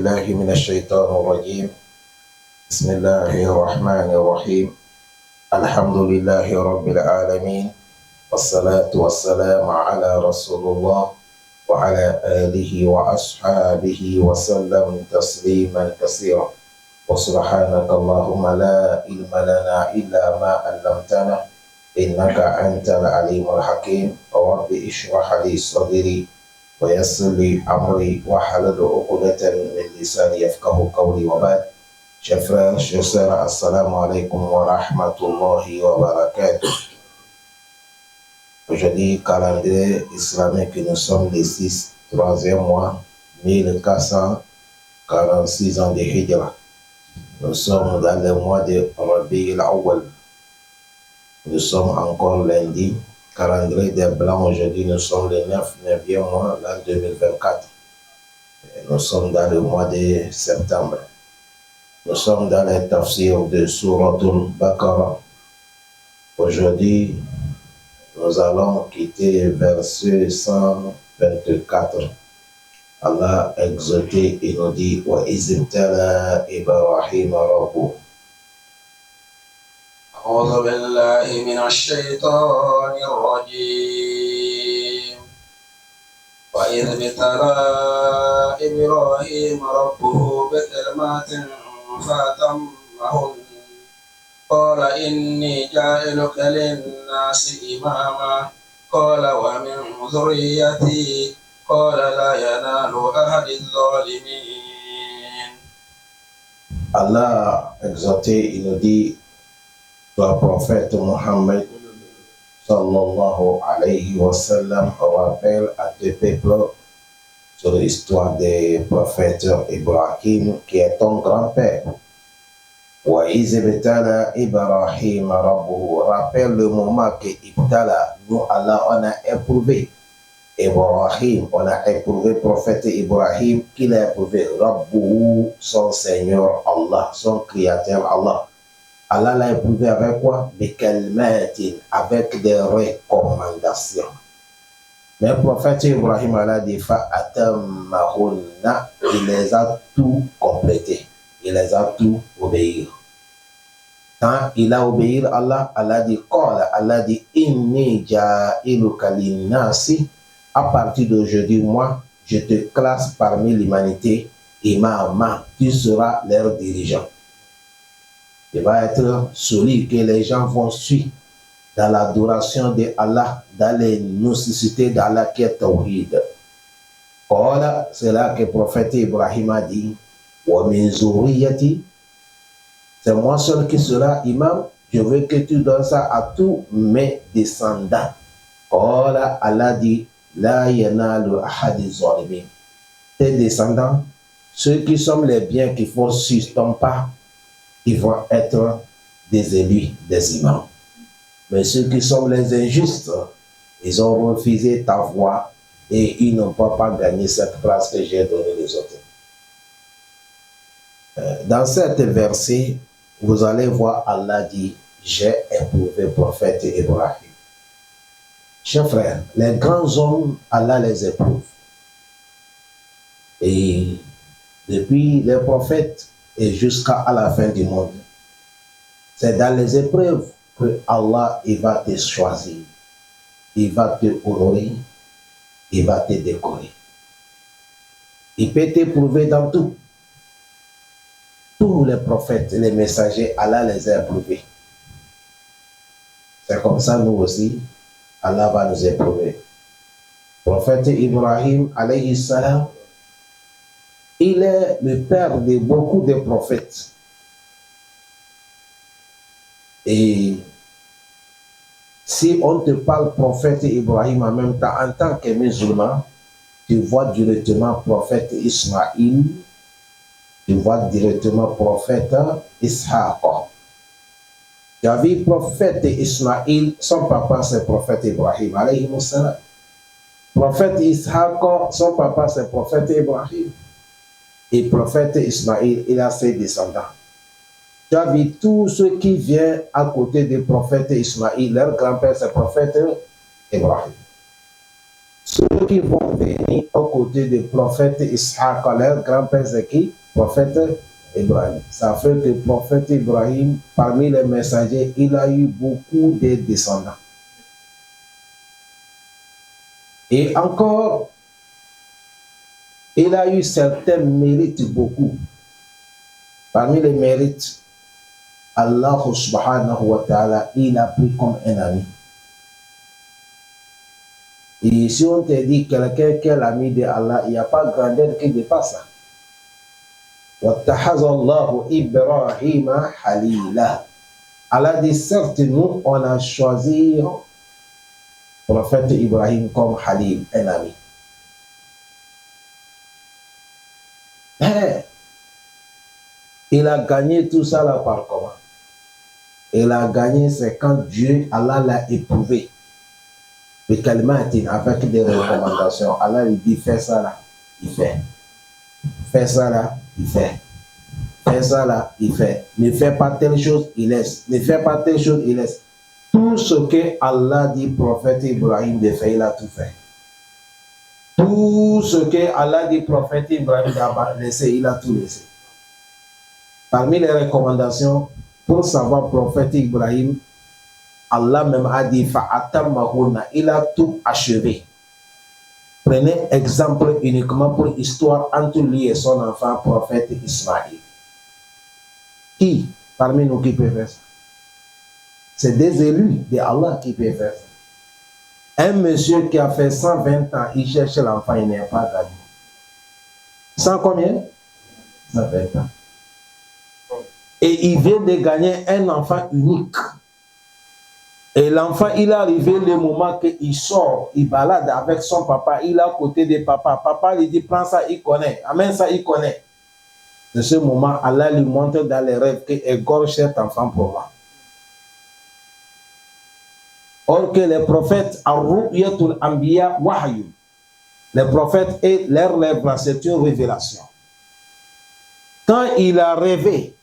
بالله من الشيطان الرجيم. بسم الله الرحمن الرحيم. الحمد لله رب العالمين، والصلاة والسلام على رسول الله وعلى آله وأصحابه وسلم تسليما كثيرا. وسبحانك اللهم لا علم لنا إلا ما علمتنا إنك أنت العليم الحكيم. رب اشرح لي صدري ويسر لي أمري واحلل عقدة من لساني يفقه قولي وبعد. Chers frères, chers sœurs, assalamu alaikum wa rahmatullahi wa barakatuh. Aujourd'hui, calendrier islamique, nous sommes les 6, 3e mois, 1446 ans de Hijra. Nous sommes dans le mois de Rabi al-Awwal. Nous sommes encore lundi. Calendrier des Blancs, aujourd'hui, nous sommes le 9e mois, l'an 2024. Et nous sommes dans le mois de septembre. Nous sommes dans le tafsir de Suratul Baqarah. Aujourd'hui, nous allons quitter verset 124. Allah a exhorté et nous dit wa izibtala Ibrahim rabbuh. أعوذ بالله من الشيطان الرجيم. وإذ ابتلى إبراهيم ربه بكلمات فأتمهن قال إني جاعلك للناس إماما قال ومن ذريتي قال لا ينال أحد الظالمين. Allah a exhorté, il nous dit, toi prophète Mohammed sallallahu alayhi wa sallam, rappelle à tes peuples sur l'histoire des prophètes Ibrahim qui est ton grand-père. Wa izibtala Ibrahim rabbuhu. Rappelle le moment que Ibtala, nous Allah on a éprouvé Ibrahim, on a éprouvé prophète Ibrahim, qu'il a éprouvé Rabbuhu, son Seigneur Allah, son Créateur Allah. Allah l'a éprouvé avec quoi? Bikalmatin, avec des recommandations. Mais le prophète Ibrahim a dit Fa'atammahunna, il les a tout complétés, il les a tout obéis. Quand il a obéi à Allah, Allah dit Qala, Allah dit Inni ja'iluka linnasi. À partir d'aujourd'hui, moi, je te classe parmi l'humanité, imama, tu seras leur dirigeant. Il va être celui que les gens vont suivre dans l'adoration de Allah, dans les nécessités d'Allah qui est Tawhid. Voilà, c'est là que le prophète Ibrahim a dit Wa min zuriyati, c'est moi seul qui sera imam, je veux que tu donnes ça à tous mes descendants. Voilà, Allah dit La yanalu ahadi zalimin. Tes descendants, ceux qui sont les biens qu'il faut suivre ton pas, ils vont être des élus, des imams. Mais ceux qui sont les injustes, ils ont refusé ta voix et ils n'ont pas gagné cette place que j'ai donnée les autres. Dans cet verset, vous allez voir Allah dit, j'ai éprouvé le prophète Ibrahim. Chers frères, les grands hommes, Allah les éprouve. Et depuis les prophètes et jusqu'à la fin du monde, c'est dans les épreuves que Allah il va te choisir, il va te honorer, il va te décorer. Il peut t'éprouver dans tout. Tous les prophètes, les messagers, Allah les a éprouvés. C'est comme ça nous aussi, Allah va nous éprouver. Le prophète Ibrahim, alayhi salam, il est le père de beaucoup de prophètes. Et si on te parle prophète Ibrahim en même temps, en tant que musulman, tu vois directement prophète Ismaïl, tu vois directement prophète Ishaq. Tu as vu prophète Ismaïl, son papa c'est prophète Ibrahim, alayhi salam. Prophète Ishaq, son papa c'est prophète Ibrahim. Et prophète Ismaïl, il a ses descendants. Tu as vu tous ceux qui viennent à côté du prophète Ismaïl, leur grand-père c'est prophète Ibrahim. ceux qui vont venir aux côtés du prophète Ishaq, leur grand-père c'est qui? Prophète Ibrahim. Ça fait que le prophète Ibrahim, parmi les messagers, il a eu beaucoup de descendants. Et encore, il a eu certains mérites beaucoup. Parmi les mérites, Allah subhanahu wa ta'ala, il a pris comme un ami. Et si on te dit quelqu'un qui est l'ami de Allah, il n'y a pas grandeur qui dépasse ça. وَاتَّخَذَ اللَّهُ إِبْرَاهِيمَ خَلِيلًا. Allah dit, certes, nous, on a choisi le prophète Ibrahim comme Khalil, un ami. Mais, il a gagné tout ça là par comment? Il a gagné, c'est quand Dieu, Allah l'a éprouvé. Le kalimatin, avec des recommandations. Allah lui dit, fais ça là, il fait. Fais ça là, il fait. Fais ça là, il fait. Ne fais pas telle chose, il laisse. Ne fais pas telle chose, il laisse. Tout ce que Allah dit, prophète Ibrahim de faire, il a tout fait. Tout ce que Allah dit, prophète Ibrahim d'abord laisser, il a tout laissé. Parmi les recommandations, pour savoir prophète Ibrahim, Allah même a dit, fa'atammahunna, il a tout achevé. Prenez exemple uniquement pour l'histoire entre lui et son enfant, prophète Ismaïl. Qui, parmi nous, qui peut faire ça? C'est des élus de Allah qui peuvent faire ça. Un monsieur qui a fait 120 ans, il cherche l'enfant, il n'est pas gagné. 100 combien? 120 ans. Et il vient de gagner un enfant unique. Et l'enfant, il est arrivé le moment qu'il sort, il balade avec son papa, il est à côté de papa. Papa lui dit, prends ça, il connaît. Amène ça, il connaît. De ce moment, Allah lui montre dans les rêves qu'il égorge cet enfant pour moi. Or que les prophètes, Ar-Ru'yatul Anbiya Wahyu, les prophètes et leur rêve, c'est une révélation. Quand il a rêvé,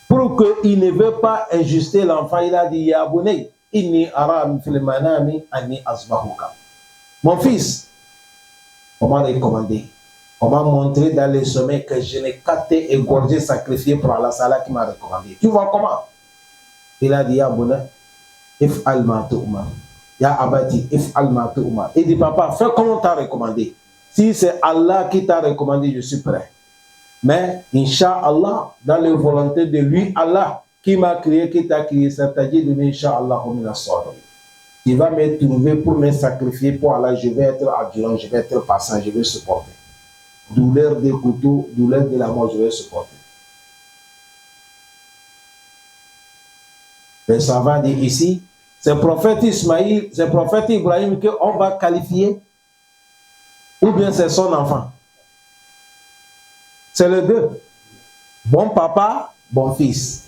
pour qu'il ne veut pas injuster l'enfant, il a dit, Ya Bunay, inni aram fil manami anni asbahuka. Mon fils, comment recommander? Comment montrer dans les sommets que je n'ai qu'à te égorger, sacrifier pour Allah, c'est Allah qui m'a recommandé. Tu vois comment? Il a dit, Ya Bunay, if'al ma tu'mar. Ya abati, if'al ma tu'mar. Il dit, papa, fais comme on t'a recommandé. Si c'est Allah qui t'a recommandé, je suis prêt. Mais, Inch'Allah, dans les volontés de lui, Allah, qui m'a créé, qui t'a créé, c'est-à-dire de Inch'Allah, il va me trouver pour me sacrifier pour Allah, je vais être endurant, je vais être patient, je vais supporter. Douleur des couteaux, douleur de la mort, je vais supporter. Les savants disent ici, c'est le prophète Ismaïl, c'est le prophète Ibrahim qu'on va qualifier, ou bien c'est son enfant. C'est les deux. Bon papa, bon fils.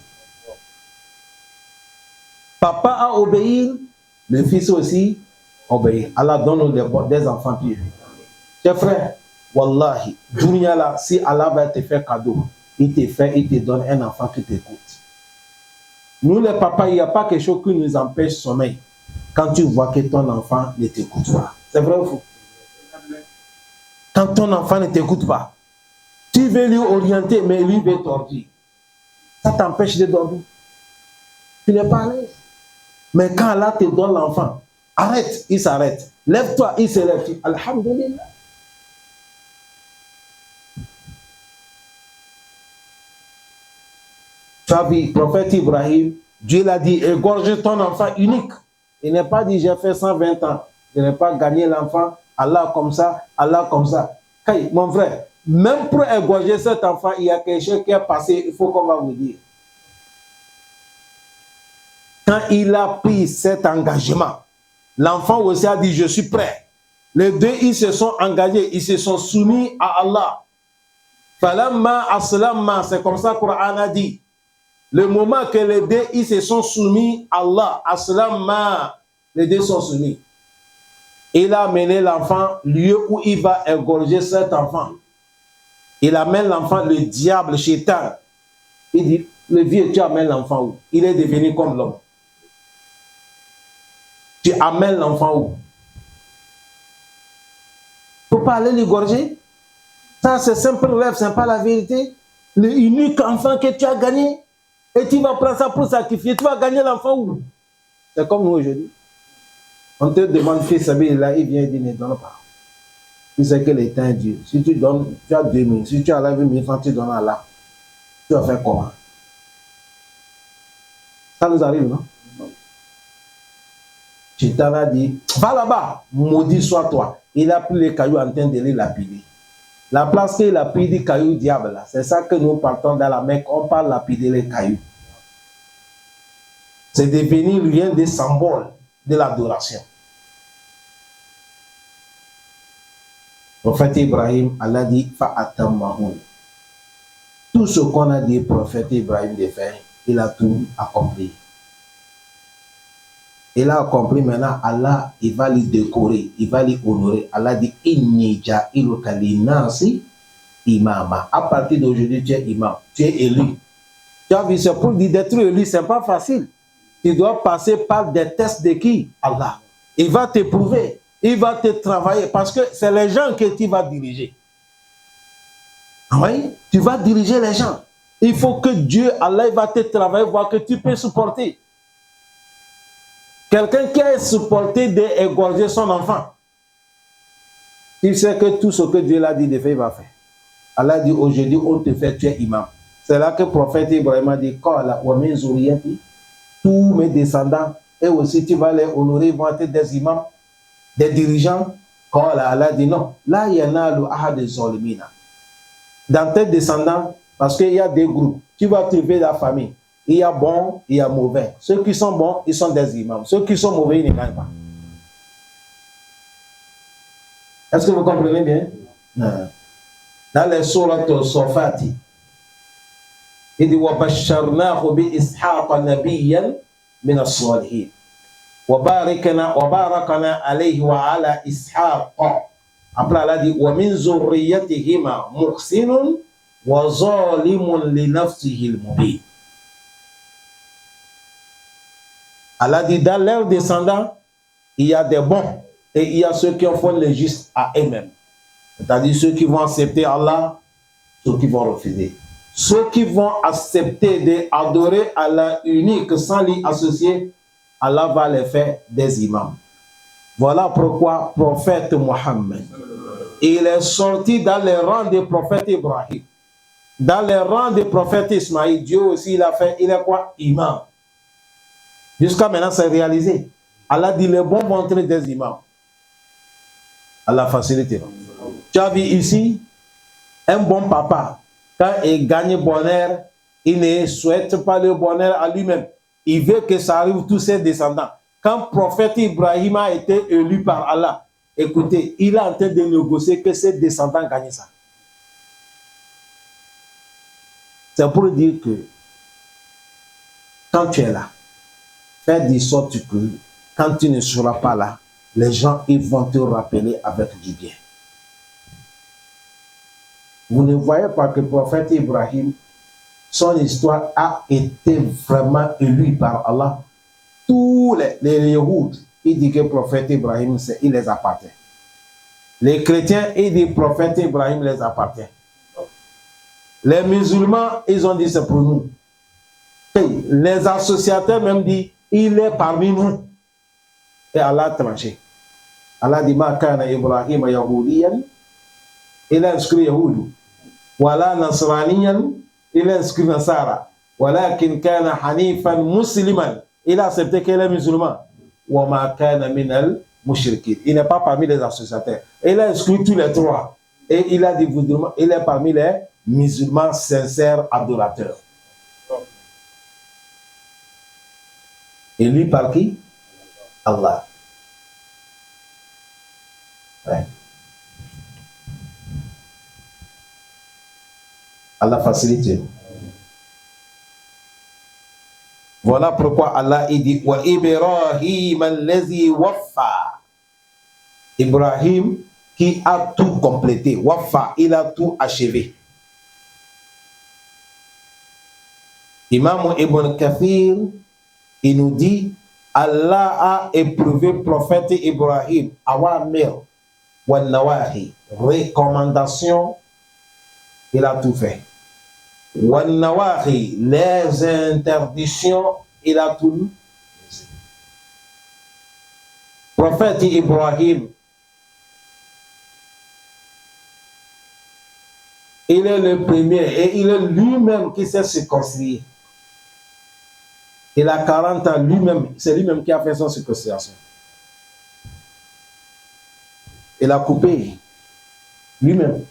Papa a obéi, le fils aussi obéit. Allah donne des enfants pieux. Chers frères, wallahi, dunya là, si Allah va te faire cadeau, il te donne un enfant qui t'écoute. Nous les papas, il n'y a pas quelque chose qui nous empêche de sommeil quand tu vois que ton enfant ne t'écoute pas. C'est vrai ou faux? Quand ton enfant ne t'écoute pas, tu veux lui orienter, mais lui veut t'ordir. Ça t'empêche de dormir. Tu n'es pas à l'aise. Mais quand Allah te donne l'enfant, arrête, il s'arrête. Lève-toi, il se lève. Alhamdulillah. Tu as vu, prophète Ibrahim, Dieu l'a dit, égorge ton enfant unique. Il n'est pas dit, j'ai fait 120 ans. Je n'ai pas gagné l'enfant. Allah comme ça, Allah comme ça. Hey, mon frère, même pour égorger cet enfant, il y a quelque chose qui est passé, il faut qu'on va vous dire. Quand il a pris cet engagement, l'enfant aussi a dit, je suis prêt. Les deux, ils se sont engagés, ils se sont soumis à Allah. Falamma aslamma, c'est comme ça que le Coran a dit. Le moment que les deux, ils se sont soumis à Allah, aslamma, les deux sont soumis. Il a amené l'enfant, lieu où il va égorger cet enfant. Il amène l'enfant, le diable, Shaitan. Il dit, le vieux, tu amènes l'enfant où? Il est devenu comme l'homme. Tu amènes l'enfant où? ne peux pas aller l'égorger. Ça, c'est simple rêve, ce n'est pas la vérité. Le unique enfant que tu as gagné, et tu vas prendre ça pour sacrifier, tu vas gagner l'enfant où? C'est comme nous aujourd'hui. On te demande, fils, là, il vient et dit, ne donne pas. Tu sais que l'État est Dieu. Si tu donnes, tu as 2000. Si tu as 2000 francs, tu donnes à Allah. Tu vas faire comment? Ça nous arrive, non? Tu t'en as dit, va là-bas, maudit soit toi. Il a pris les cailloux en train de les lapider. La place qu'il a pris des cailloux diable, là, c'est ça que nous partons dans la Mecque, on parle lapider les cailloux. C'est devenu l'un des symboles de l'adoration. Le prophète Ibrahim, Allah dit, fa'atammahu. Tout ce qu'on a dit, prophète Ibrahim de faire, il a tout accompli. Il a accompli maintenant, Allah, il va lui décorer, il va lui honorer. Allah dit, inni ja'iluka linnasi imama. À partir d'aujourd'hui, tu es imam, tu es élu. Tu as vu, c'est pour dire d'être élu, ce n'est pas facile. Tu dois passer par des tests de qui? Allah. Il va t'éprouver, il va te travailler, parce que c'est les gens que tu vas diriger. Oui, tu vas diriger les gens. Il faut que Dieu, Allah, il va te travailler, voir que tu peux supporter. Quelqu'un qui a supporté d'égorger son enfant, il sait que tout ce que Dieu l'a dit de faire, il va faire. Allah dit aujourd'hui, on te fait, tu es imam. C'est là que le prophète Ibrahim a dit, tous mes descendants, et aussi tu vas les honorer, ils vont être des imams, des dirigeants. Quand Allah dit non, là il y en a le ahad de Zolimina. Dans tes descendants, parce qu'il y a des groupes, tu vas trouver la famille. Il y a bon, il y a mauvais. Ceux qui sont bons, ils sont des imams. Ceux qui sont mauvais, ils ne gagnent pas. Est-ce que vous comprenez bien? Non. Dans les sourates Sofati, il dit وَبَشَّرْنَاهُ بِإِسْحَاقَ نَبِيًّا مِنَ الصَّالِحِينَ وَبَارَكْنَا عَلَيْهِ وَعَلَى إِسْحَاقَ. Après, elle a dit وَمِنْ ذُرِّيَّتِهِمَا مُحْسِنٌ وَظَالِمٌ لِنَفْسِهِ الْمُبِينَ. Allah dit, dans leurs descendants, il y a des bons et il y a ceux qui font le juste à eux-mêmes. C'est-à-dire ceux qui vont accepter Allah, ceux qui vont refuser. Ceux qui vont accepter d'adorer Allah unique sans l'y associer, Allah va les faire des imams. Voilà pourquoi le prophète Mohammed, il est sorti dans les rangs des prophètes Ibrahim. Dans les rangs des prophètes Ismaïl, Dieu aussi il a fait, il est quoi? Imam. Jusqu'à maintenant, c'est réalisé. Allah dit les bons vont entrer des imams. Allah facilite. Tu as vu ici, un bon papa, quand il gagne bonheur, il ne souhaite pas le bonheur à lui-même. Il veut que ça arrive tous ses descendants. Quand le prophète Ibrahim a été élu par Allah, écoutez, il est en train de négocier que ses descendants gagnent ça. C'est pour dire que quand tu es là, fais de sorte que quand tu ne seras pas là, les gens ils vont te rappeler avec du bien. Vous ne voyez pas que le prophète Ibrahim, son histoire a été vraiment élue par Allah. Tous les Yehouds, ils disent que le prophète Ibrahim, il les appartient. Les chrétiens, ils disent que le prophète Ibrahim les appartient. Les musulmans, ils ont dit c'est pour nous. Et les associateurs même disent il est parmi nous. Et Allah a tranché. Allah dit ma kana Ibrahim Yahoudiyan, il a inscrit Yahoud. Wala Nasraniyan, il a inscrit Nasara. Walakin kana Hanifan Musliman, il a accepté qu'il est musulman. Wa ma kana minal mushrikin, il n'est pas parmi les associateurs. Il a inscrit tous les trois. Et il a dit il est parmi les musulmans sincères adorateurs. Élu par qui? Allah. Ouais. Allah facilite. Voilà pourquoi Allah il dit wa Ibrahim allazi waffa. Ibrahim qui a tout complété. Waffa, il a tout achevé. Imam Ibn Kathir, il nous dit Allah a éprouvé le prophète Ibrahim, our male, Wal nawahi, recommandation, il a tout fait. Wal nawahi, les interdictions, il a tout. Prophète Ibrahim, il est le premier et il est lui-même qui s'est circoncis. Il a 40 ans lui-même, c'est lui-même qui a fait son circoncision. Il a coupé lui-même.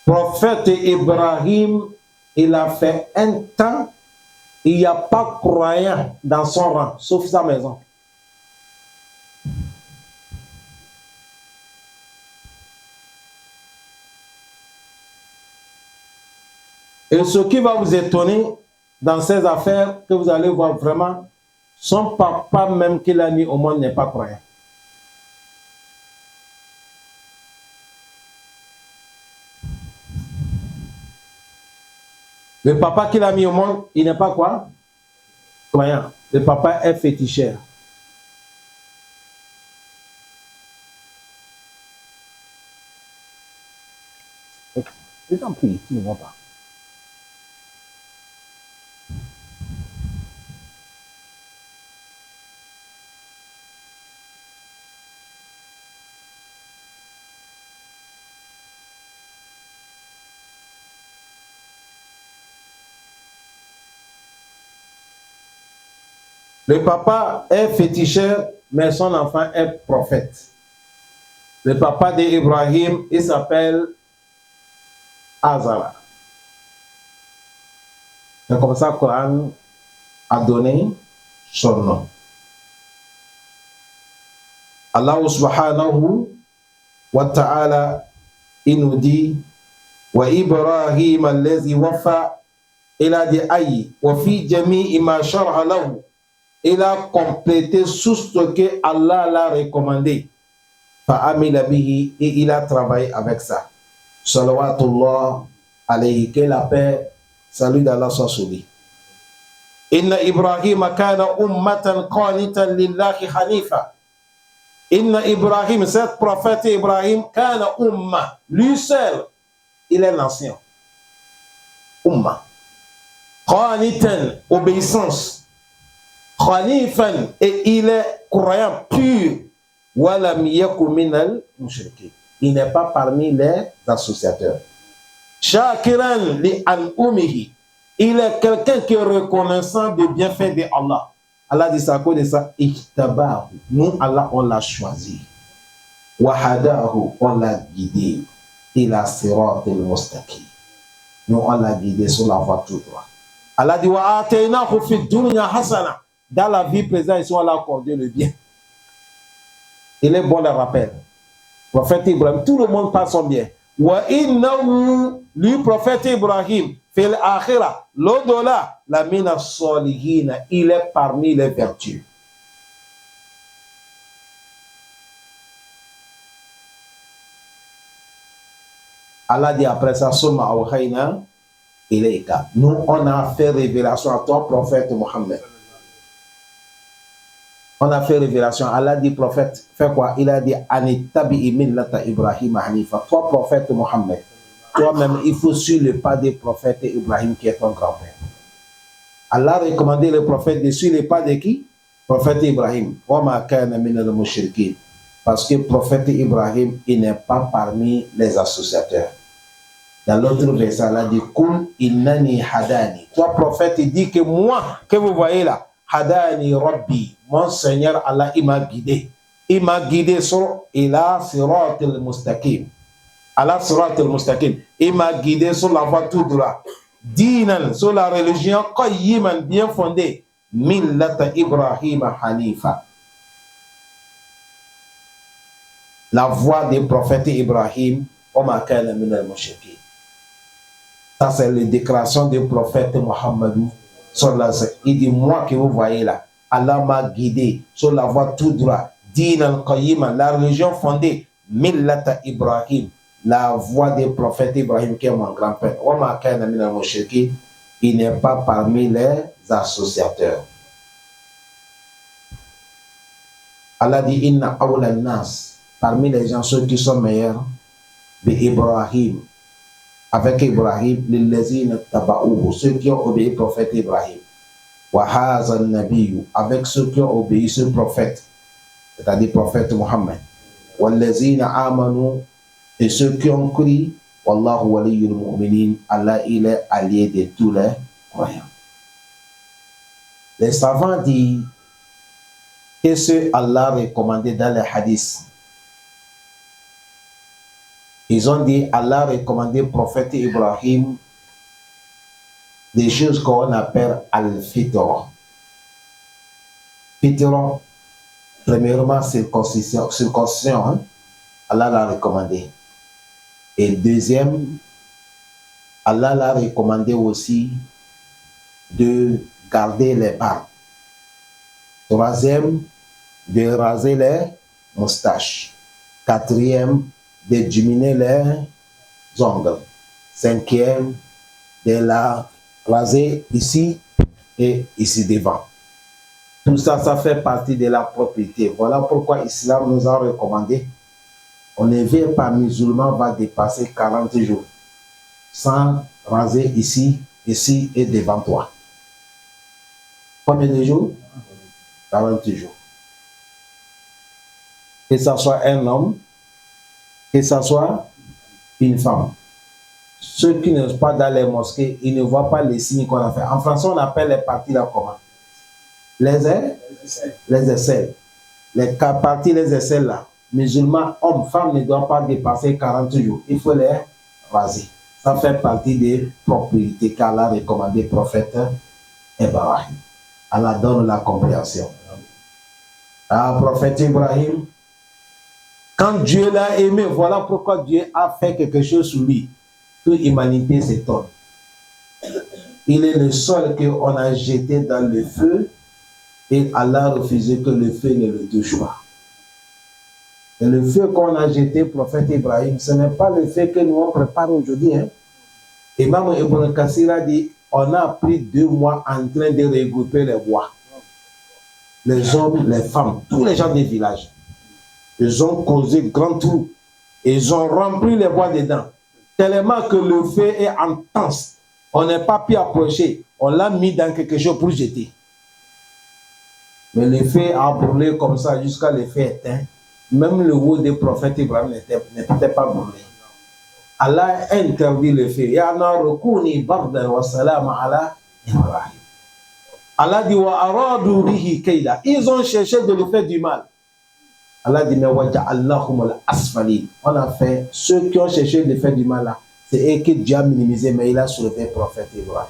Prophète Ibrahim, il a fait un temps, il n'y a pas croyant dans son rang, sauf sa maison. Et ce qui va vous étonner dans ces affaires, que vous allez voir vraiment, son papa même qu'il a mis au monde n'est pas croyant. Le papa qu'il a mis au monde, il n'est pas quoi? Croyant. Le papa est féticheur. Je t'en prie, tu ne vois pas. Le papa est féticheur, mais son enfant est prophète. Le papa d'Ibrahim, il s'appelle Azara. C'est comme ça que le Coran a donné son nom. Allah subhanahu wa ta'ala, il nous dit wa Ibrahim allazi wafa, il a dit aïe, wa fi jami'i ma sharha lahu, il a complété tout ce que Allah l'a recommandé. Fa'amila bihi, et il a travaillé avec ça. Salawatullah alayhi, que la paix, salut d'Allah soit sur lui. Inna Ibrahim kana ummatan qanitan lillahi hanifa. Inna Ibrahim, cet prophète Ibrahim, kana umma, lui seul, il est l'ancien. Umma. Qanitan, obéissance. Khanifan, et il est croyant pur. Walam yaku minal mushrikin. Il n'est pas parmi les associateurs. Shakiran li an umihi. Il est quelqu'un qui est reconnaissant des bienfaits de Allah. Allah dit ça à cause de ça. Ijtabahu. Nous, Allah, on l'a choisi. Wahadahu, on l'a guidé. Ila siratil mustaqim. Nous, on l'a guidé sur la voie tout droit. Allah dit wa ataynahu fi dunya hasana. Dans la vie présente, ici, on l'a accordé le bien. Il est bon le rappel. Prophète Ibrahim, tout le monde parle son bien. Wa innahu, lui, prophète Ibrahim, fil akhira, l'au-delà, la mina solihina, il est parmi les vertus. Allah dit après ça, summa awhayna ilayka. Nous, on a fait révélation à toi, prophète Mohammed. On a fait révélation. Allah dit, prophète, fait quoi? Il a dit, Anittabi'i millata Ibrahim hanifa. Toi, prophète Mohammed, toi-même, il faut suivre le pas des prophètes Ibrahim qui est ton grand-père. Allah a recommandé le prophète de suivre le pas de qui? Prophète Ibrahim. Wa ma kana minal mushrikin. Parce que prophète Ibrahim, il n'est pas parmi les associateurs. Dans l'autre verset, Allah dit, Kul innani hadani. Toi, prophète, il dit que moi, que vous voyez là, Hadani Rabbi, mon Seigneur Allah, il m'a guidé. Il m'a guidé sur Ila Siratil Mustaqim. Allah Siratil Mustaqim. Il m'a guidé sur la voie tout droit. Dinan, sur la religion qayyiman, bien fondée. Millata Ibrahim Hanifa. La voie des prophètes Ibrahim, Oma kana minal mushrikin. Ça, c'est la déclaration du prophète Mohammed. Il dit, moi que vous voyez là, Allah m'a guidé sur la voie tout droit. Din al-Qayyima, la religion fondée, Millata Ibrahim, la voie des prophètes Ibrahim qui est mon grand-père. Il n'est pas parmi les associateurs. Allah dit Inna awla nas, parmi les gens, ceux qui sont meilleurs, bi Ibrahim, avec Ibrahim, lillazina taba'uhu, ceux qui ont obéi au prophète Ibrahim. Wa haza nabiyyu, avec ceux qui ont obéi ce prophète, c'est-à-dire prophète Mohammed. Wallazina amanu, et ceux qui ont cru, wallahu waliyyul mu'minin, Allah il est allié de tous les croyants. Les savants disent que ce Allah recommandé dans les hadiths. Ils ont dit Allah recommandé au prophète Ibrahim des choses qu'on appelle al-fitra. Fitra, premièrement, circoncision, hein? Allah l'a recommandé. Et deuxième, Allah l'a recommandé aussi de garder les barbes. Troisième, de raser les moustaches. Quatrième, de diminuer les ongles. Cinquième, de la raser ici et ici devant. Tout ça, ça fait partie de la propriété. Voilà pourquoi l'Islam nous a recommandé. On ne vient pas musulman va dépasser 40 jours sans raser ici, ici et devant toi. Combien de jours? 40 jours. Que ce soit un homme, que ce soit une femme. Ceux qui ne sont pas dans les mosquées, ils ne voient pas les signes qu'on a fait. En français, on appelle les parties là comment? Les aisselles. Les parties, les aisselles là. Musulmans, hommes, femmes ne doivent pas dépasser 40 jours. Il faut les raser. Ça fait partie des propriétés qu'Allah a recommandé au prophète Ibrahim. Allah donne la compréhension. Ah, prophète Ibrahim, quand Dieu l'a aimé, voilà pourquoi Dieu a fait quelque chose sur lui. Que l'humanité s'étonne. Il est le seul qu'on a jeté dans le feu et Allah a refusé que le feu ne le touche pas. Et le feu qu'on a jeté, prophète Ibrahim, ce n'est pas le feu que nous on prépare aujourd'hui. Hein. Imam Ibn Kassir a dit, on a pris 2 mois en train de regrouper les bois. Les hommes, les femmes, tous les gens des villages. Ils ont causé grand trou. Ils ont rempli les bois dedans. Tellement que le feu est intense. On n'a pas pu approcher. On l'a mis dans quelque chose pour jeter. Mais le feu a brûlé comme ça jusqu'à le feu éteint. Même le haut des prophètes Ibrahim n'était pas brûlé. Allah a interdit le feu. Ya narukuni bardan wa salam ala Ibrahim. Allah dit wa aradu bihi kayda. Ils ont cherché de lui faire du mal. Allah dit mais waja'alnahum al-asfalin. On a fait ceux qui ont cherché de faire du mal là. C'est eux que Dieu a minimisé, mais il a sauvé le prophète Ibrahim.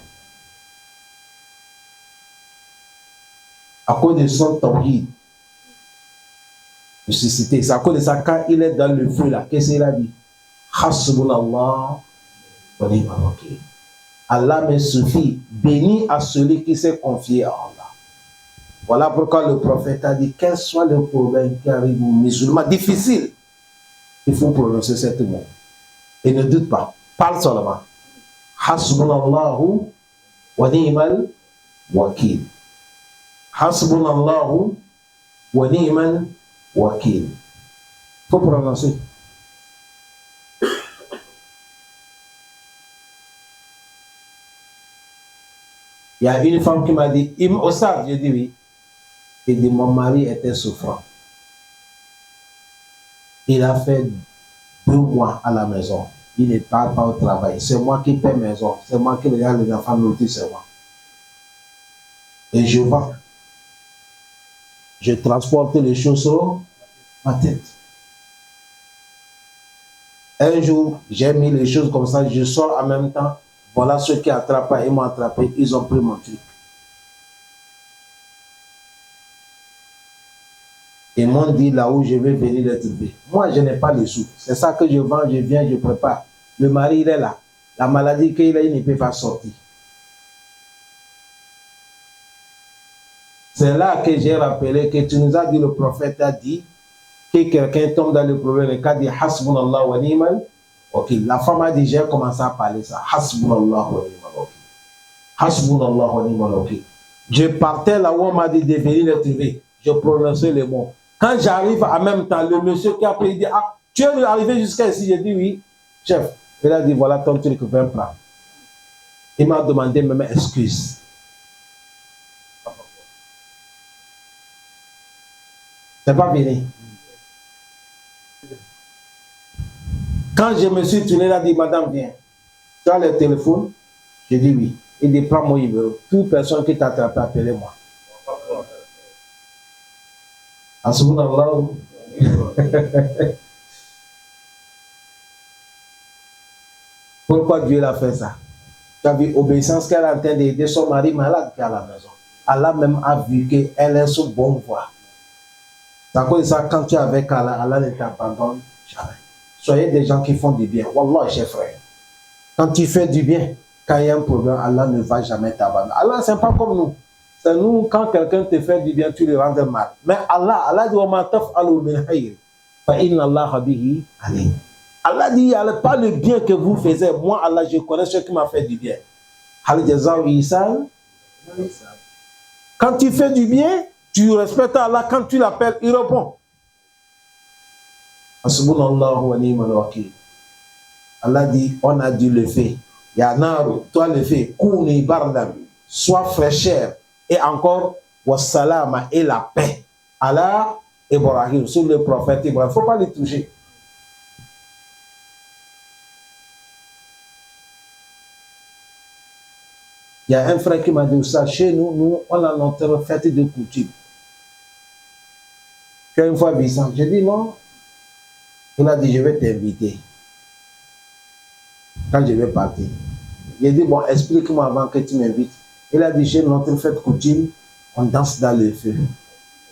À cause de son tawhid, c'est à cause de ça, quand il est dans le feu là, qu'est-ce qu'il a dit? Hasbunallah wa ni'mal wakeel. Allah me suffit, béni à celui qui s'est confié à Allah. Voilà pourquoi le prophète a dit, quel soit le problème qui arrive aux musulmans, difficile, il faut prononcer cette mot. Et ne doute pas, parle seulement. Hasbunallahu wa ni'mal wakeel. Hasbunallahu wa ni'mal wakeel. Il faut prononcer. Il y a une femme qui m'a dit, au stade, j'ai dit oui. Et dit, mon mari était souffrant. Il a fait 2 mois à la maison. Il ne part pas au travail. C'est moi qui paie maison. C'est moi qui regarde les enfants nourris, c'est moi. Et je vends. Je transporte les choses sur ma tête. Un jour, j'ai mis les choses comme ça. Je sors en même temps. Voilà ceux qui attrapent, ils m'ont attrapé. Ils ont pris mon truc. Ils m'ont dit là où je vais venir les trouver. Moi, je n'ai pas les sous. C'est ça que je vends, je viens, je prépare. Le mari, il est là. La maladie qu'il a, il ne peut pas sortir. C'est là que j'ai rappelé que tu nous as dit, le prophète a dit, que quelqu'un tombe dans le problème, et qu'a dit Hasbunallah wa ni'mal wakeel. La femme a dit, j'ai commencé à parler ça. Hasbunallah wa ni'mal wakeel. Hasbunallah wa ni'mal wakeel. Je partais là où on m'a dit de venir les trouver. Je prononçais les mots. Quand j'arrive en même temps, le monsieur qui a pris, il dit, ah, tu es arrivé jusqu'à ici? J'ai dit oui, chef. Il a dit, voilà ton truc, viens prendre. Il m'a demandé même excuse. C'est pas fini. Quand je me suis tourné, il a dit, madame, viens. Tu as le téléphone? J'ai dit oui. Il dit, prends mon numéro. Toute personne qui t'a attrapé, appelez-moi. Asubhanallah. Pourquoi Dieu l'a fait ça? Tu as vu obéissance qu'elle est en train d'aider son mari malade qui est à la maison. Allah même a vu qu'elle est sur bonne voie. C'est à cause de ça, quand tu es avec Allah, Allah ne t'abandonne jamais. Soyez des gens qui font du bien. Wallah, chers frères. Quand tu fais du bien, quand il y a un problème, Allah ne va jamais t'abandonner. Allah, c'est pas comme nous. C'est nous, quand quelqu'un te fait du bien, tu le rends mal. Mais Allah dit, Allah dit, pas le bien que vous faisiez. Moi, Allah, je connais ce qui m'a fait du bien. Quand tu fais du bien, tu respectes Allah. Quand tu l'appelles, il répond. Allah dit, on a dû le faire. Yanaru, toi le fais. Kouni bardam, sois fraîcheur. Et encore, wassalama et la paix. Allah Ibrahim, sur le prophète Ibrahim. Il ne faut pas les toucher. Il y a un frère qui m'a dit ça. Chez nous, nous, on a notre fête de coutume. Tu as une fois vu ça? J'ai dit non. Il a dit, je vais t'inviter. Quand je vais partir. J'ai dit, bon, explique-moi avant que tu m'invites. Il a dit, chez notre fête coutume, on danse dans le feu.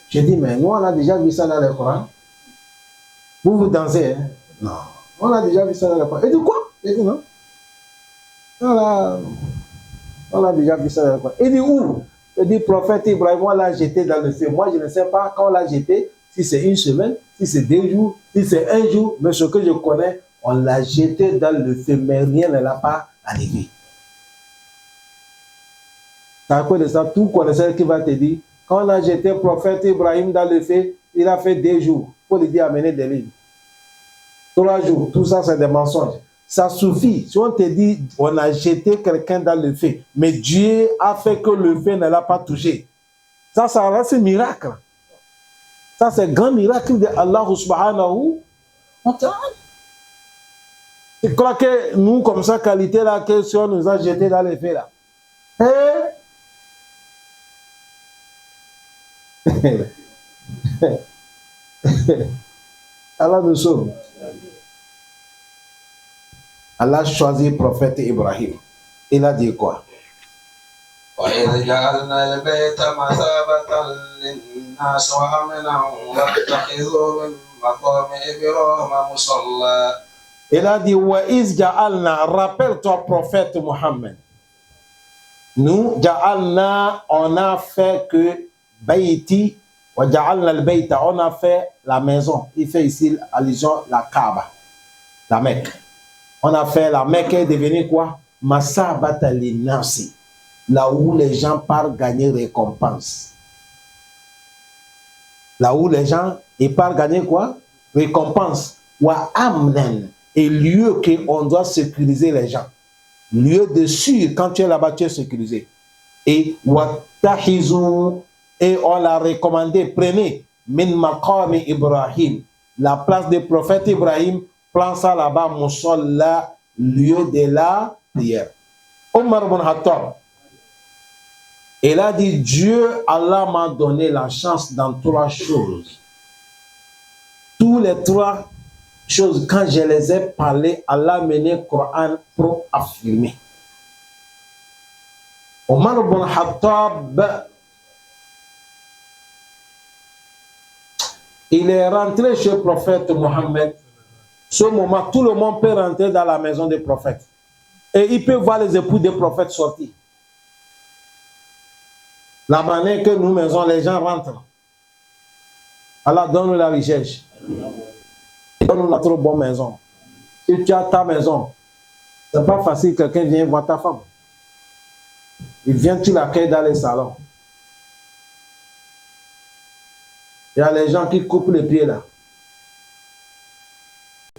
J'ai dit, mais nous, on a déjà vu ça dans le Coran. Vous dansez, hein? Non. On a déjà vu ça dans le Coran. Il dit, quoi? J'ai dit, non. Voilà. On a déjà vu ça dans le Coran. Il dit, où? Il dit, prophète Ibrahim, on l'a jeté dans le feu. Moi, je ne sais pas quand on l'a jeté, si c'est une semaine, si c'est 2 jours, si c'est 1 jour, mais ce que je connais, on l'a jeté dans le feu, mais rien ne l'a pas arrivé. C'est à cause de ça, tout connaisseur qui va te dire, quand on a jeté le prophète Ibrahim dans le feu, il a fait 2 jours. Il faut lui dire amener des livres. 3 jours, tout ça c'est des mensonges. Ça suffit. Si on te dit, on a jeté quelqu'un dans le feu, mais Dieu a fait que le feu ne l'a pas touché. Ça reste un miracle. Ça c'est un grand miracle de Allah subhanahu wa ta'ala. Tu crois que nous, comme ça, qualité là, que si on nous a jeté dans le feu là. Allah nous sauve. Allah choisit le prophète Ibrahim. Il a dit quoi? وإذ جعلنا البيت مثابة للناس وأمنا واتخذوا من مقام إبراهيم مصلى. Il a dit, وإذ جعلنا, rappelle-toi prophète Mohammed. Nous, ja'alna, on a fait que Bayti, wa ja'alna al-Bayta, on a fait la maison. Il fait ici allusion la Kaaba, la Mecque. On a fait la Mecque est devenue quoi? Masabata linnasi, là où les gens partent gagner récompense. Là où les gens ils partent gagner quoi? Récompense. Wa amnan, et lieu qu'on doit sécuriser les gens. Lieu de sûr, quand tu es là-bas, tu es sécurisé. Et wattahizu, et on l'a recommandé, prenez min maqami Ibrahim, la place du prophète Ibrahim, prends ça là-bas, musalla, lieu de la prière. Omar ibn Khattab, il a dit, Dieu, Allah m'a donné la chance dans 3 choses. Tous les 3 choses, quand je les ai parlé, Allah m'a mené le Coran pour affirmer. Omar ibn Khattab, il est rentré chez le prophète Mohammed. Ce moment, tout le monde peut rentrer dans la maison des prophètes. Et il peut voir les époux des prophètes sortir. La manière que nous maisons, les gens rentrent. Allah donne-nous la richesse. Donne-nous la trop bonne maison. Si tu as ta maison, c'est pas facile que quelqu'un vienne voir ta femme. Il vient, tu l'accueilles dans les salons. Il y a les gens qui coupent les pieds là.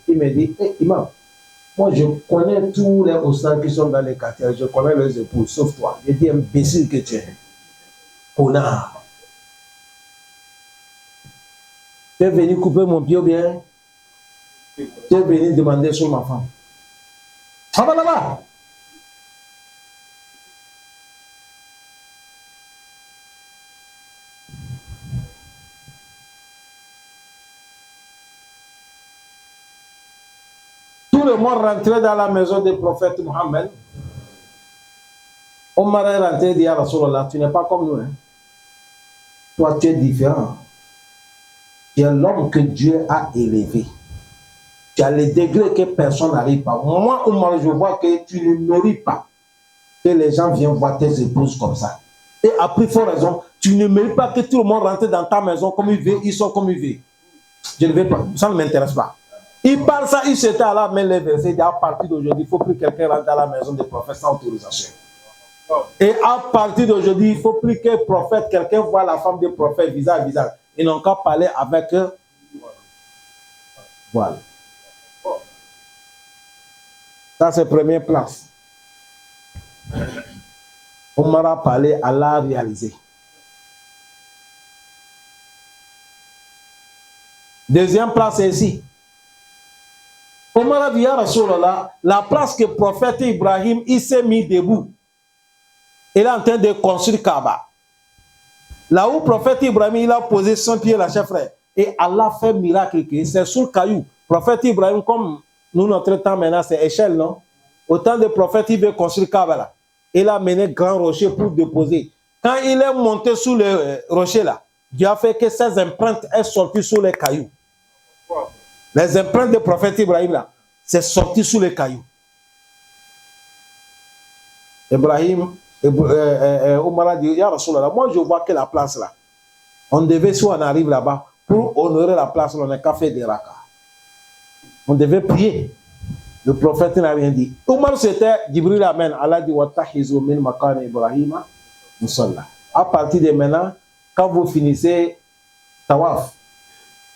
Il me dit, hey, imam, moi je connais tous les Oustaz qui sont dans les quartiers, je connais leurs épouses, sauf toi. Je dis, imbécile que tu es. Connard. Tu es venu couper mon pied ou bien tu es venu demander sur ma femme. Ça va là-bas. Tout le monde rentrait dans la maison du prophète Mohammed. Omar est rentré et dit à Rasulallah, tu n'es pas comme nous. Hein. Toi, tu es différent. Tu es l'homme que Dieu a élevé. Tu as les degrés que personne n'arrive pas. Moi, Omar, je vois que tu ne mérites pas que les gens viennent voir tes épouses comme ça. Et à plus forte raison, tu ne mérites pas que tout le monde rentre dans ta maison comme il veut, ils sont comme ils veulent. Je ne veux pas, ça ne m'intéresse pas. Il parle ça, il s'était à la main les versets, il dit à partir d'aujourd'hui, il ne faut plus que quelqu'un rentre dans la maison des prophètes sans autorisation. Et à partir d'aujourd'hui, il ne faut plus que prophète, quelqu'un voit la femme des prophètes visage à visage. Ils n'ont qu'à parler avec eux. Voilà. Ça, c'est la première place. Omar a parlé, Allah a réalisé. Deuxième place, c'est ici. Omar a dit à Rasulallah, la place que le prophète Ibrahim, il s'est mis debout. Il est en train de construire Kaaba. Là où le prophète Ibrahim, il a posé son pied là, chef frère. Et Allah fait miracle. C'est sur le caillou. Le prophète Ibrahim, comme nous, notre temps maintenant, c'est échelle, non? Autant de prophètes, il veut construire Kaaba là. Il a mené grand rocher pour déposer. Quand il est monté sous le rocher là, Dieu a fait que ses empreintes aient sorti sous les cailloux. Les empreintes du prophète Ibrahim là, c'est sorti sous les cailloux. Ibrahim, Omar a dit, Ya Rasulallah, moi je vois que la place là, on devait, si on arrive là-bas, pour honorer la place, on n'a qu'à faire des rakas. On devait prier. Le prophète n'a rien dit. Omar c'était, Jibril amène, Allah dit, Wattahizu min maqam Ibrahim musalla. À partir de maintenant, quand vous finissez tawaf,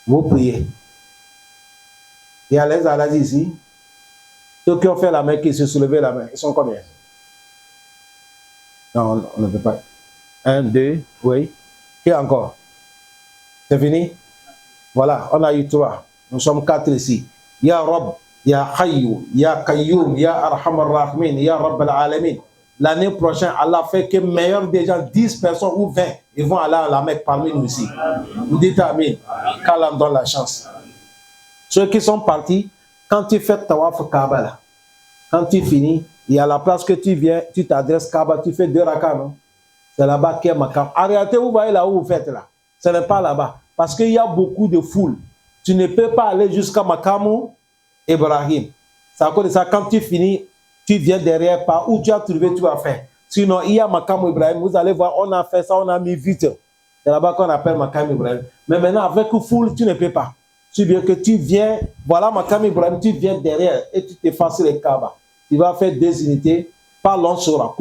vous priez. Et à l'aise, Allah dit ici, ceux qui ont fait la main, qui se soulevaient la main, ils sont combien? Non, on ne peut pas. 1, 2, oui. Qui encore? C'est fini? Voilà, on a eu 3. Nous sommes 4 ici. Ya Rabb, Ya Hayyu, Ya Qayyum, Ya Arhamar Rahimin, Ya Rabb al-Alamin. L'année prochaine, Allah fait que meilleur des gens, 10 personnes ou 20, ils vont aller à la Mecque parmi nous ici. Vous dites Amin. Qu'Allah donne la chance. Ceux qui sont partis, quand tu fais Tawaf Kaaba là, quand tu finis, il y a la place que tu viens, tu t'adresses Kaaba, tu fais 2 rakas, non? C'est là-bas qui est Makam. En réalité, vous voyez là où vous faites là. Ce n'est pas là-bas. Parce qu'il y a beaucoup de foule. Tu ne peux pas aller jusqu'à Makamu Ibrahim. C'est à cause de ça, quand tu finis, tu viens derrière, par où tu as trouvé, tu vas faire. Sinon, il y a Makamu Ibrahim. Vous allez voir, on a fait ça, on a mis vite. C'est là-bas qu'on appelle Makamu Ibrahim. Mais maintenant, avec foule, tu ne peux pas. Tu viens que tu viens, voilà Makamu Ibrahim, tu viens derrière et tu t'effaces les Kaaba. Tu vas faire 2 unités, pas long surah.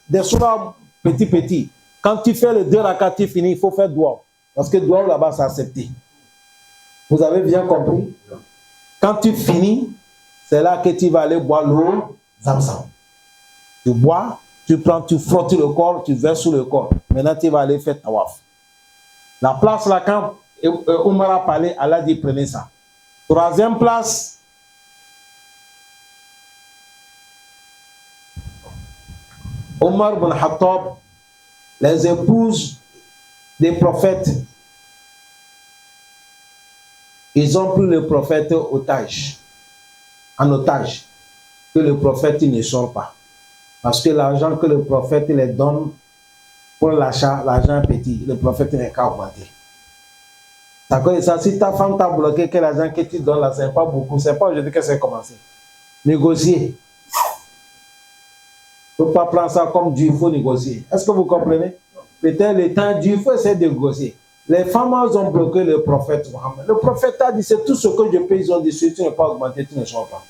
Des surahs petits. Quand tu fais les 2 rakas, tu finis, il faut faire doigt. Parce que doigt là-bas, c'est accepté. Vous avez bien compris? Quand tu finis, c'est là que tu vas aller boire l'eau Zamzam. Tu bois, tu prends, tu frottes le corps, tu verses sur le corps. Maintenant, tu vas aller faire tawaf. La place là, quand Omar a parlé, Allah dit prenez ça. 3e place, Omar ibn Khattab, les épouses des prophètes, ils ont pris le prophète en otage, que le prophète ne sort pas. Parce que l'argent que le prophète les donne pour l'achat, l'argent petit, le prophète n'est qu'à augmenter. D'accord? Ça, si ta femme t'a bloqué, que l'argent que tu donnes là, c'est pas beaucoup, c'est pas aujourd'hui que c'est commencé. Négocier. Il ne faut pas prendre ça comme Dieu, il faut négocier. Est-ce que vous comprenez? Peut-être le temps Dieu, il faut essayer de négocier. Les femmes ont bloqué le prophète Mohammed. Le prophète a dit, c'est tout ce que je paye, ils ont dit, si tu n'es pas augmenté, tu ne sors pas.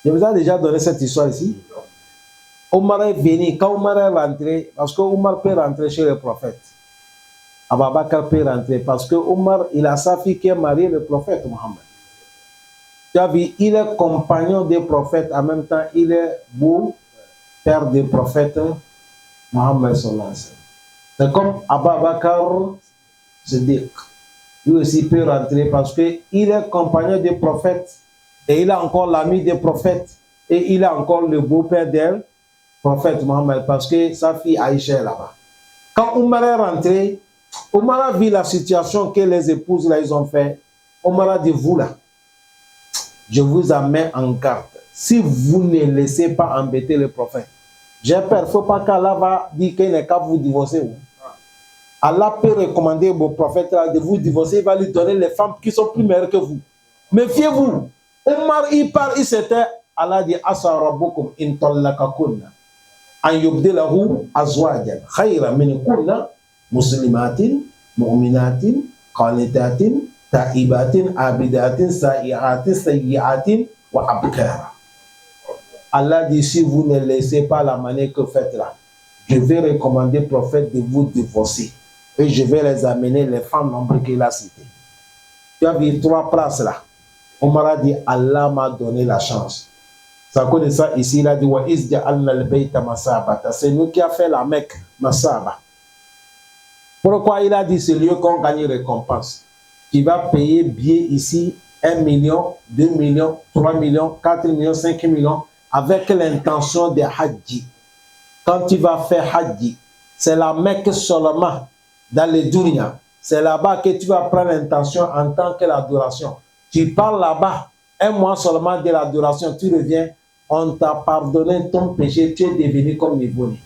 Je vous ai déjà donné cette histoire ici. Omar est venu, quand Omar est rentré, parce que Omar peut rentrer chez le prophète. Abu Bakr peut rentrer, parce que Omar, il a sa fille qui est mariée le prophète Mohammed. Tu as vu, il est compagnon des prophètes, en même temps, il est beau père des prophètes Mohammed sallallahu alayhi wa sallam. C'est comme Abu Bakr Siddiq. Lui aussi peut rentrer parce qu'il est compagnon des prophètes et il a encore l'ami des prophètes et il a encore le beau-père d'elle, prophète Mohammed, parce que sa fille Aïcha est là-bas. Quand Omar est rentré, Omar a vu la situation que les épouses là, ils ont fait. Omar a dit, vous là, je vous amène en garde. Si vous ne laissez pas embêter le prophète, j'ai peur, il ne faut pas qu'Allah va dire qu'il n'est qu'à vous divorcer. Allah peut recommander au prophète de vous divorcer, il va lui donner les femmes qui sont plus meilleures que vous. Méfiez-vous. Omar, il parle, il s'était, Allah dit, Asa rabbukum in tallaqakunna an yubdilahu azwajan khayra min kunna muslimatin mu'minatin qanitatin ta'ibatin abidatin sa'iatin sayyiatin wa abkara. Allah dit, si vous ne laissez pas la manière que vous faites là, je vais recommander au prophète de vous divorcer. Et je vais les amener, les femmes nombreuses qu'il a citées. Tu as vu 3 places là. Omar a dit, Allah m'a donné la chance. Ça connaît ça ici, il a dit, c'est nous qui avons fait la Mecque, Masaba. Pourquoi il a dit, c'est lieu qu'on gagne récompense. Tu vas payer billet ici, 1 million, 2 millions, 3 millions, 4 millions, 5 millions, avec l'intention de Hajji. Quand tu vas faire Hajji, c'est la Mecque seulement. Dans les dunya, c'est là-bas que tu vas prendre l'intention en tant que l'adoration. Tu pars là-bas, 1 mois seulement de l'adoration, tu reviens, on t'a pardonné ton péché, tu es devenu comme nouveau-né.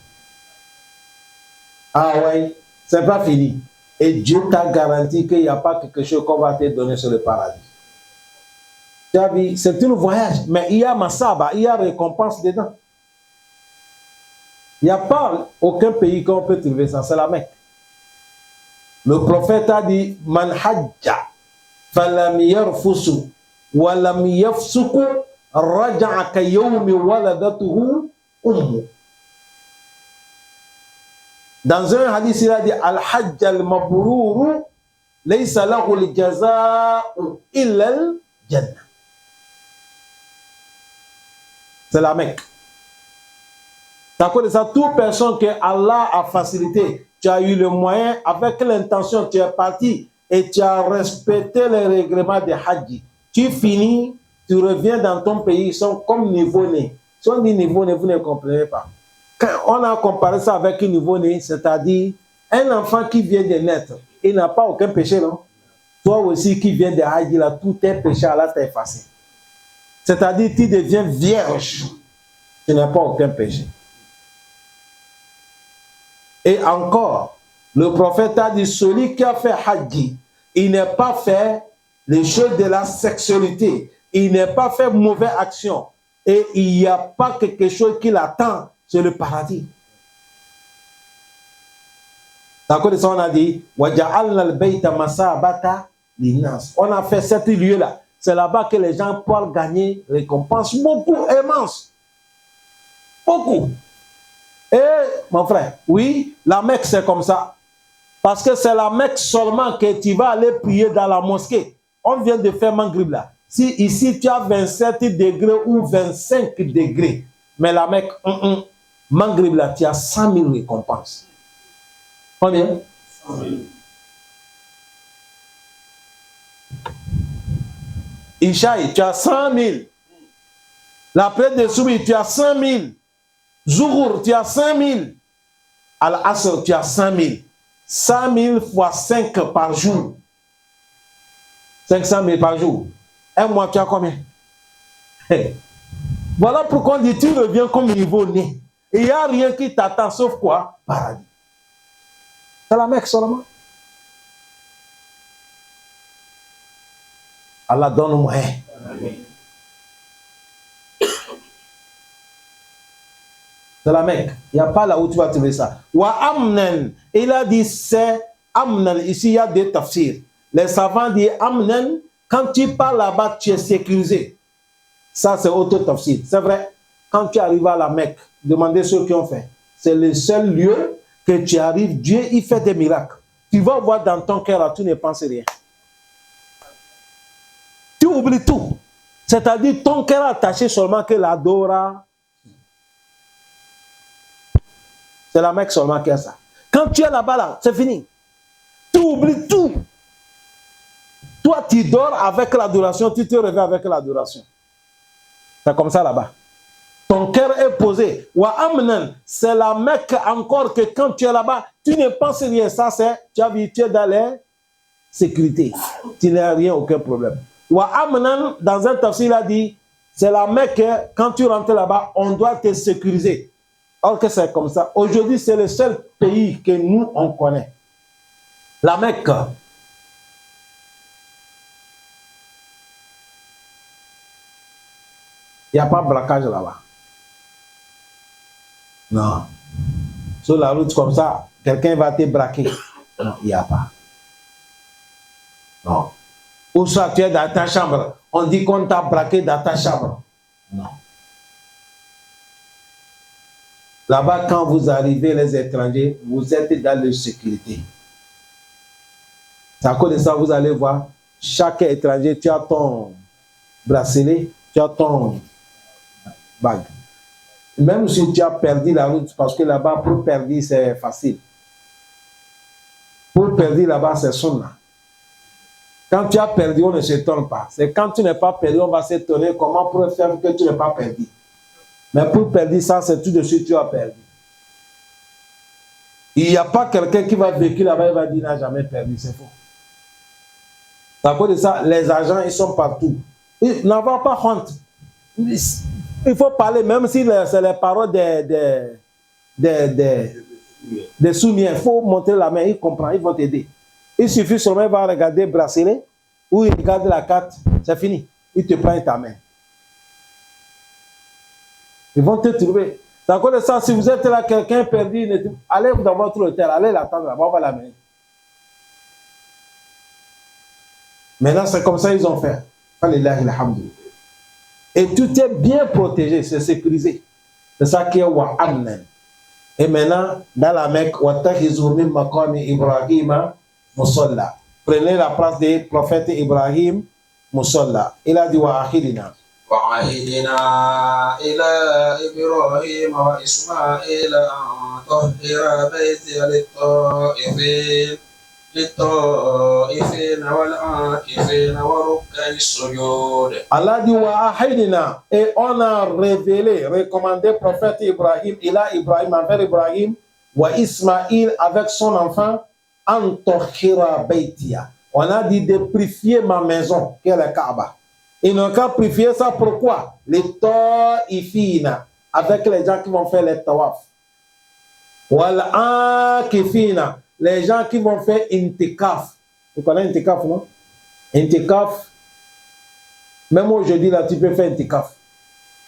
Ah ouais, c'est pas fini. Et Dieu t'a garanti qu'il n'y a pas quelque chose qu'on va te donner sur le paradis. Tu as vu, c'est un voyage, mais il y a Masaba, il y a récompense dedans. Il n'y a pas aucun pays qu'on peut trouver ça, c'est la Mecque. Le prophète a dit, Man hajja, falam yarfusu, walam yafsuku, raja'a ka yawmi waladatuhu ummu. Dans un hadith, il a dit, Al-hajj al-mabruru, laysa lahu al-jaza'u illa al-jannah. C'est la Mecque. Ça connaît ça, toute personne que Allah a facilité, tu as eu le moyen, avec l'intention, tu es parti et tu as respecté les règlements de Hajj. Tu finis, tu reviens dans ton pays, ils sont comme nouveau-né. Si on dit nouveau-né, vous ne comprenez pas. Quand on a comparé ça avec un nouveau-né, c'est-à-dire un enfant qui vient de naître, il n'a pas aucun péché, non? Toi aussi qui viens de Hajj, là, tous tes péchés, Allah t'a effacé. C'est-à-dire tu deviens vierge, tu n'as pas aucun péché. Et encore, le prophète a dit, celui qui a fait Hajj, il n'a pas fait les choses de la sexualité, il n'a pas fait mauvaise action, et il n'y a pas quelque chose qui l'attend sur le paradis. D'accord, ça on a dit, on a fait cet lieu-là, c'est là-bas que les gens peuvent gagner récompense beaucoup, immense. Beaucoup. Et mon frère, oui, la Mecque c'est comme ça. Parce que c'est la Mecque seulement que tu vas aller prier dans la mosquée. On vient de faire Maghrib là. Si ici tu as 27 degrés ou 25 degrés, mais la Mecque, Maghrib là, tu as 100 000 récompenses. Combien? 100 000. Ishaï, tu as 100 000. La prière de Soubi, tu as 100 000. Zuhur, tu as 5 000. Al-Asr, tu as 5 000. 100 000 fois 5 par jour. 500 000 par jour. Un mois, tu as combien? Voilà pourquoi on dit tu reviens comme nouveau-né. Il n'y a rien qui t'attend sauf quoi? Paradis. C'est la Mecque seulement. Allah donne au moyen. C'est la Mecque. Il n'y a pas là où tu vas trouver ça. Wa amnan. Il a dit c'est amnan. Ici, il y a deux tafsirs. Les savants disent amnan. Quand tu parles là-bas, tu es sécurisé. Ça, c'est auto-tafsir. C'est vrai. quand tu arrives à la Mecque, demandez ceux qui ont fait. C'est le seul lieu que tu arrives, Dieu, il fait des miracles. Tu vas voir dans ton cœur, tu ne penses rien. Tu oublies tout. C'est-à-dire, ton cœur attaché seulement que l'adora. C'est la Mecque seulement qui a ça. Quand tu es là-bas, là, c'est fini. Tu oublies tout. Toi, tu dors avec l'adoration, tu te réveilles avec l'adoration. C'est comme ça là-bas. Ton cœur est posé. C'est la Mecque encore que quand tu es là-bas, tu ne penses rien. Ça, c'est, tu as vu, tu es dans la sécurité. Tu n'as rien, aucun problème. Dans un tafsir, il a dit, c'est la Mecque, quand tu rentres là-bas, on doit te sécuriser. Alors que c'est comme ça. Aujourd'hui, c'est le seul pays que nous, on connaît. La Mecque. Il n'y a pas de braquage là-bas. Non. Sur la route comme ça, quelqu'un va te braquer. Non, il n'y a pas. Non. Ou soit tu es dans ta chambre, on dit qu'on t'a braqué dans ta chambre. Non. Là-bas, quand vous arrivez, les étrangers, vous êtes dans la sécurité. C'est à cause de ça, vous allez voir, chaque étranger, tu as ton bracelet, tu as ton bague. Même si tu as perdu la route, parce que là-bas, pour perdre, c'est facile. Pour perdre là-bas, c'est sunna. Quand tu as perdu, on ne s'étonne pas. C'est quand tu n'es pas perdu, on va s'étonner comment pour faire que tu n'es pas perdu. Mais pour perdre ça, c'est tout de suite tu as perdu. Il n'y a pas quelqu'un qui va vécu là-bas et va dire qu'il n'a jamais perdu, c'est faux. À cause de ça, les agents, ils sont partout. Ils n'en vont pas honte. Il faut parler, même si c'est les paroles des soumiens. Il faut montrer la main, ils comprennent, ils vont t'aider. Il suffit seulement de regarder le bracelet ou il regarde la carte, c'est fini. Il te prend ta main. Ils vont te trouver. C'est à cause de ça, si vous êtes là, quelqu'un perdu, allez dans votre hôtel, allez l'attendre là-bas, on va l'amener. Maintenant, c'est comme ça qu'ils ont fait. Et tout est bien protégé, c'est sécurisé. C'est ça qui est wa'amnan. Et maintenant, dans la Mecque, prenez la place des prophètes Ibrahim, Musalla. Il a dit wa'ahidina. وعهدنا إلى إبراهيم وإسماعيل أن طهر بيتي للطائفين والعاكفين وركع السجود. Allah dit wa'ahidina, et on a révélé, recommandé prophète Ibrahim, Ila Ibrahim, envers Ibrahim, wa Ismaïl avec son enfant, an tohira beitia. On a dit de purifier ma maison, qui est le Kaaba. Ils n'ont qu'à purifier ça pourquoi? Les ta'ifina, avec les gens qui vont faire les tawaf. Wal akifina, les gens qui vont faire intikaf. Vous connaissez intikaf, non? Intikaf, même aujourd'hui, là, tu peux faire intikaf.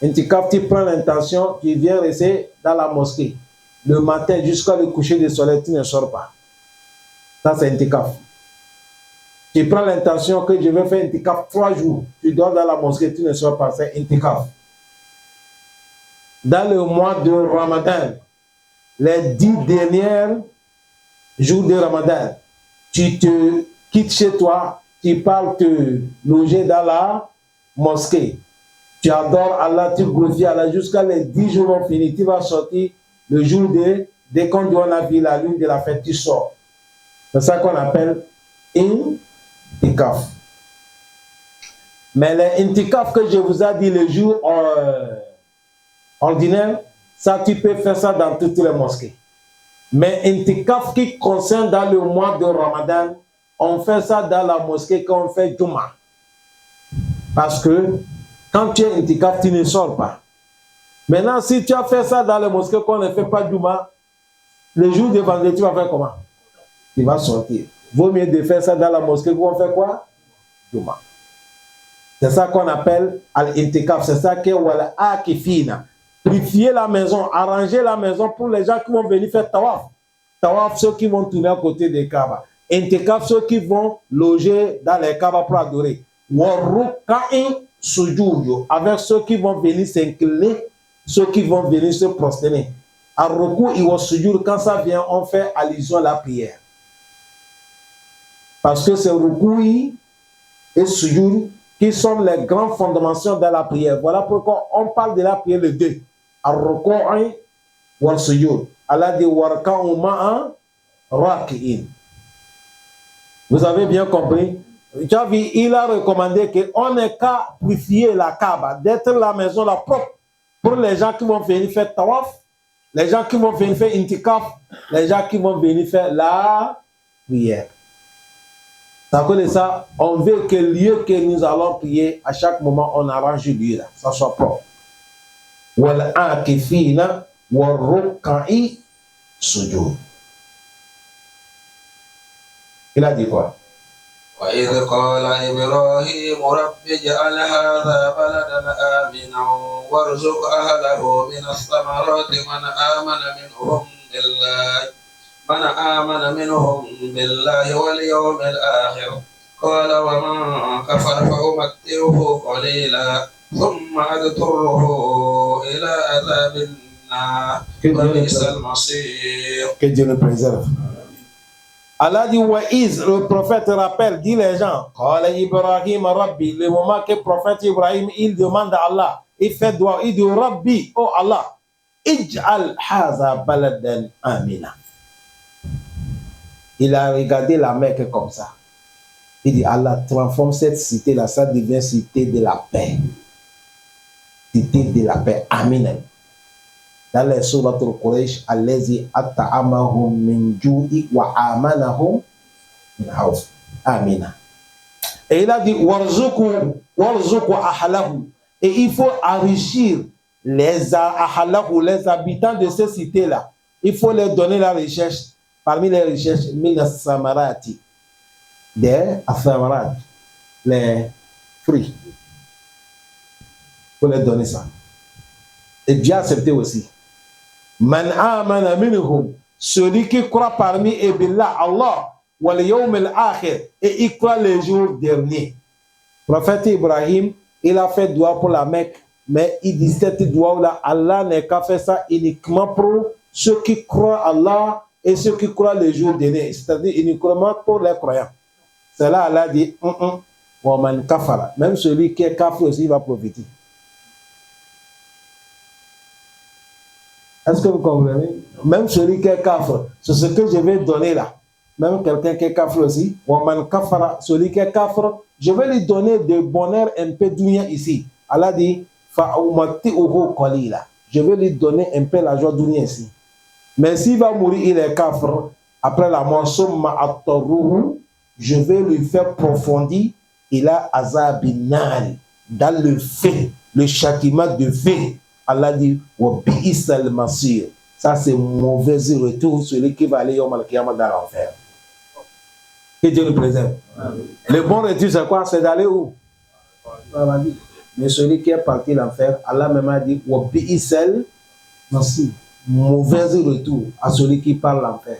Intikaf, tu prends l'intention, tu viens rester dans la mosquée. Le matin jusqu'à le coucher du soleil, tu ne sors pas. Ça, c'est intikaf. Tu prends l'intention que je vais faire intikaf 3 jours. Tu dors dans la mosquée, tu ne sors pas, c'est intikaf. Dans le mois de Ramadan, les 10 derniers jours de Ramadan, tu te quittes chez toi, tu pars te loger dans la mosquée. Tu adores Allah, tu glorifies Allah jusqu'à les 10 jours vont finir. Tu vas sortir le jour de, dès qu'on doit la vie, la lune de la fête, tu sors. C'est ça qu'on appelle intikaf. Mais les intikaf que je vous ai dit le jour ordinaire, ça tu peux faire ça dans toutes les mosquées. Mais intikaf qui concerne dans le mois de Ramadan, on fait ça dans la mosquée quand on fait Juma. Parce que quand tu es intikaf, tu ne sors pas. Maintenant, si tu as fait ça dans la mosquée quand on ne fait pas Juma, le jour de vendredi, tu vas faire comment? Tu vas sortir. Vaut mieux de faire ça dans la mosquée où on fait quoi? Juma. C'est ça qu'on appelle al-intikaf. C'est ça qui est wala akifina. Purifier la maison, arranger la maison pour les gens qui vont venir faire tawaf. Tawaf, ceux qui vont tourner à côté des Kaaba. Intikaf, ceux qui vont loger dans les Kaaba pour adorer. Warruka'i sujudu, avec ceux qui vont venir s'incliner ceux qui vont venir se prosterner. Ar-ruku et was-sujud, quand ça vient, on fait allusion à la prière. Parce que c'est ruku et sujud qui sont les grandes fondations de la prière. Voilà pourquoi on parle de la prière les deux. Ar-ruku was-sujud. Allah dit warka'u ma'a raki'in. Vous avez bien compris? Il a recommandé qu'on n'ait qu'à purifier la Kaaba, d'être la maison la propre pour les gens qui vont venir faire tawaf, les gens qui vont venir faire intikaf, les gens qui vont venir faire la prière. Ça connaît ça, on veut que le lieu que nous allons prier, à chaque moment, on arrange le lieu là, ça soit propre. Wal akifina wal ruk'i sujud. Il a dit quoi? وإذ قال إبراهيم رب اجعل هذا بلدا آمنا وارزق أهله من الثمرات من آمن منهم بالله واليوم الآخر قال ومن كفر فأمتعه قليلا ثم أضطره إلى عذاب النار وبئس المصير. Que Dieu le préserve. Allah dit, Wa'iz, le prophète rappelle, dit les gens, Qala Ibrahim Rabbi, le moment que le prophète Ibrahim, il demande à Allah, il fait doigt, il dit, Rabbi, oh Allah, Ij'al haza baladan amina. Il a regardé la Mecque comme ça. Il dit, Allah, transforme cette cité-là, ça devient cité de la paix. Cité de la paix, amina. Dans les sourates al-Quraysh, allazi at'amahum min ju'i wa amanahum min khawf. Amina. Et il a dit warzuqu ahlahu. Et il faut enrichir les ahlahu, les habitants de ces cités-là. Il faut leur donner la recherche. Parmi les recherches, min samarati, des samarat, les fruits. Il faut leur donner ça. Et bien accepter aussi. Man amana minhum, celui qui croit parmi eux billah, Allah, wal yawm al-akhir, et il croit les jours derniers. Prophète Ibrahim, il a fait doigt pour la Mecque, mais il dit cette doigt-là, Allah n'est qu'à faire ça uniquement pour ceux qui croient Allah et ceux qui croient les jours derniers, c'est-à-dire uniquement pour les croyants. C'est là Allah dit, wa man kafara, même celui qui est kafir aussi va profiter. Est-ce que vous comprenez? Même celui qui est kafir, c'est ce que je vais donner là. Même quelqu'un qui est kafir aussi, Waman kafara, celui qui est kafir, je vais lui donner de bonheur un peu dunya ici. Allah dit, fa'umati'uhu qalila. Je vais lui donner un peu la joie dunya ici. Mais s'il va mourir, il est kafir, après la mort, summa attaruhu, je vais lui faire profondir, il a azabinal, dans le feu, le châtiment de feu. Allah dit, wa bi'isal masir. Ça, c'est mauvais retour, celui qui va aller au Malkiyama dans l'enfer. Que Dieu nous préserve. Le bon retour, c'est quoi? C'est d'aller où? Mais celui qui est parti l'enfer, Allah même a dit, wa bi'isal masir. Mauvais retour à celui qui parle l'enfer.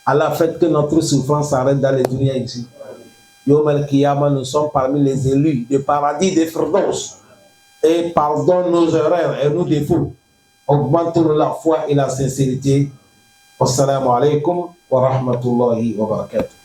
Allah fait que notre souffrance s'arrête dans les dunya ici. Yom al-Kiyama, nous sommes parmi les élus du paradis des Firdaus. Et pardonne nos erreurs et nos défauts. Augmente la foi et la sincérité. Wassalamu alaikum wa rahmatullahi wa barakatuh.